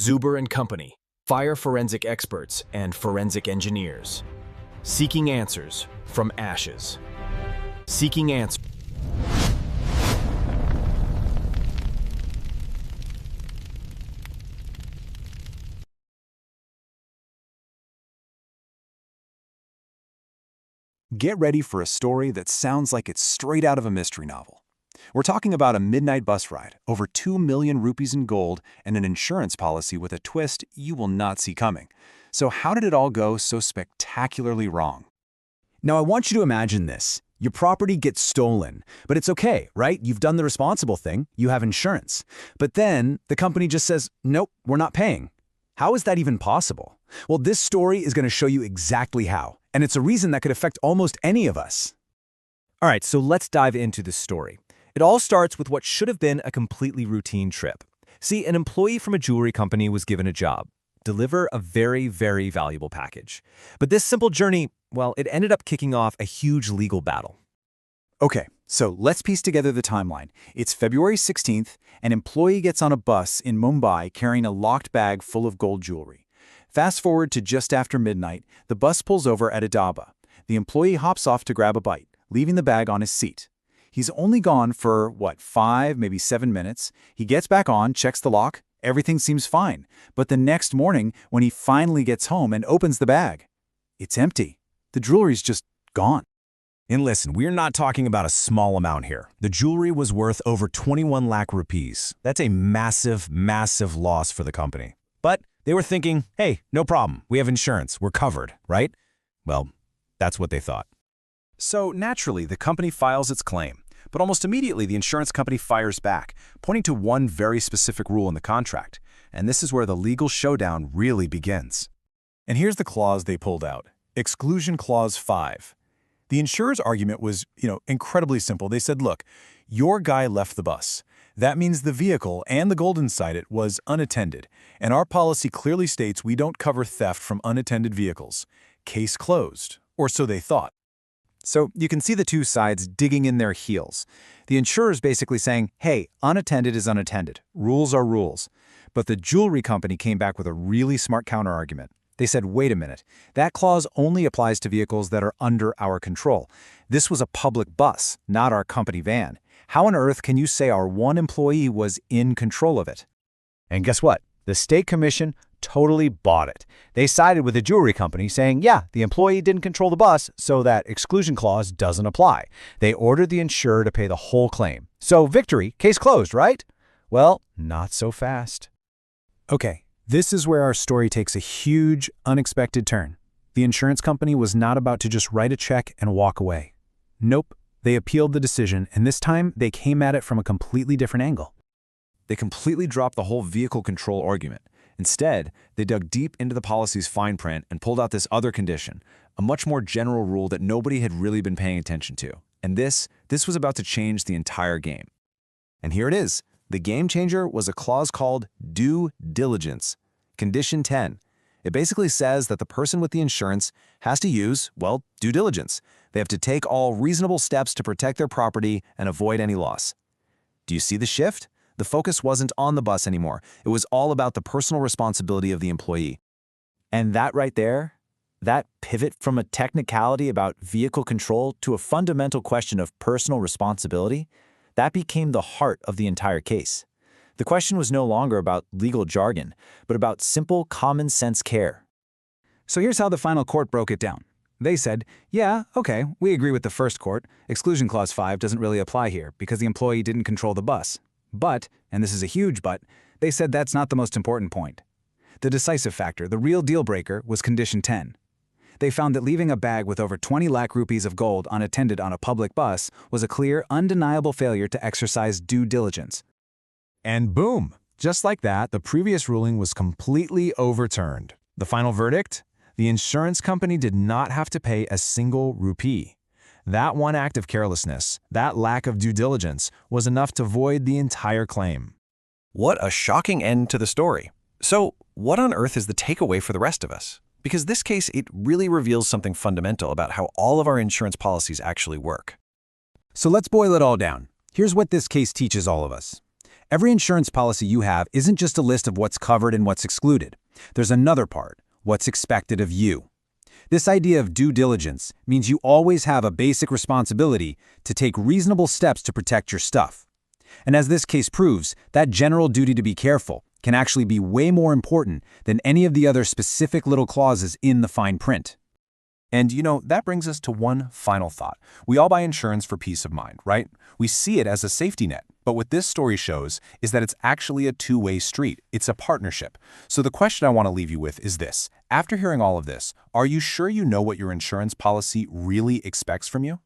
Zuber and Company, fire forensic experts and forensic engineers. Seeking answers from ashes. Seeking answers. Get ready for a story that sounds like it's straight out of a mystery novel. We're talking about a midnight bus ride, over 2 million rupees in gold, and an insurance policy with a twist you will not see coming. So how did it all go so spectacularly wrong? Now I want you to imagine this. Your property gets stolen, but it's okay, right? You've done the responsible thing. You have insurance. But then the company just says, nope, we're not paying. How is that even possible? Well, this story is going to show you exactly how. And it's a reason that could affect almost any of us. All right, so let's dive into this story. It all starts with what should have been a completely routine trip. See, an employee from a jewelry company was given a job: deliver a very, very valuable package. But this simple journey, well, it ended up kicking off a huge legal battle. Okay, so let's piece together the timeline. It's February 16th. An employee gets on a bus in Mumbai carrying a locked bag full of gold jewelry. Fast forward to just after midnight, the bus pulls over at a dhaba. The employee hops off to grab a bite, leaving the bag on his seat. He's only gone for, 5, maybe 7 minutes. He gets back on, checks the lock. Everything seems fine. But the next morning, when he finally gets home and opens the bag, it's empty. The jewelry's just gone. And listen, we're not talking about a small amount here. The jewelry was worth over 21 lakh rupees. That's a massive, massive loss for the company. But they were thinking, hey, no problem. We have insurance. We're covered, right? Well, that's what they thought. So naturally, the company files its claim. But almost immediately, the insurance company fires back, pointing to one very specific rule in the contract. And this is where the legal showdown really begins. And here's the clause they pulled out. Exclusion Clause 5. The insurer's argument was, incredibly simple. They said, look, your guy left the bus. That means the vehicle and the gold inside it was unattended, and our policy clearly states we don't cover theft from unattended vehicles. Case closed, or so they thought. So you can see the two sides digging in their heels. The insurer's basically saying, hey, unattended is unattended. Rules are rules. But the jewelry company came back with a really smart counterargument. They said, wait a minute, that clause only applies to vehicles that are under our control. This was a public bus, not our company van. How on earth can you say our one employee was in control of it? And guess what? The state commission totally bought it. They sided with the jewelry company saying, yeah, the employee didn't control the bus, so that exclusion clause doesn't apply. They ordered the insurer to pay the whole claim. So victory, case closed, right? Well, not so fast. Okay, this is where our story takes a huge, unexpected turn. The insurance company was not about to just write a check and walk away. Nope. They appealed the decision, and this time they came at it from a completely different angle. They completely dropped the whole vehicle control argument. Instead, they dug deep into the policy's fine print and pulled out this other condition, a much more general rule that nobody had really been paying attention to. And this was about to change the entire game. And here it is. The game changer was a clause called due diligence. Condition 10. It basically says that the person with the insurance has to use, due diligence. They have to take all reasonable steps to protect their property and avoid any loss. Do you see the shift? The focus wasn't on the bus anymore. It was all about the personal responsibility of the employee. And that right there, that pivot from a technicality about vehicle control to a fundamental question of personal responsibility, that became the heart of the entire case. The question was no longer about legal jargon, but about simple, common-sense care. So here's how the final court broke it down. They said, yeah, okay, we agree with the first court. Exclusion Clause 5 doesn't really apply here because the employee didn't control the bus. But, and this is a huge but, they said that's not the most important point. The decisive factor, the real deal breaker, was Condition 10. They found that leaving a bag with over 20 lakh rupees of gold unattended on a public bus was a clear, undeniable failure to exercise due diligence. And boom! Just like that, the previous ruling was completely overturned. The final verdict? The insurance company did not have to pay a single rupee. That one act of carelessness, that lack of due diligence, was enough to void the entire claim. What a shocking end to the story. So, what on earth is the takeaway for the rest of us? Because this case, it really reveals something fundamental about how all of our insurance policies actually work. So let's boil it all down. Here's what this case teaches all of us. Every insurance policy you have isn't just a list of what's covered and what's excluded. There's another part, what's expected of you. This idea of due diligence means you always have a basic responsibility to take reasonable steps to protect your stuff. And as this case proves, that general duty to be careful can actually be way more important than any of the other specific little clauses in the fine print. And that brings us to one final thought. We all buy insurance for peace of mind, right? We see it as a safety net. But what this story shows is that it's actually a two-way street. It's a partnership. So the question I want to leave you with is this. After hearing all of this, are you sure you know what your insurance policy really expects from you?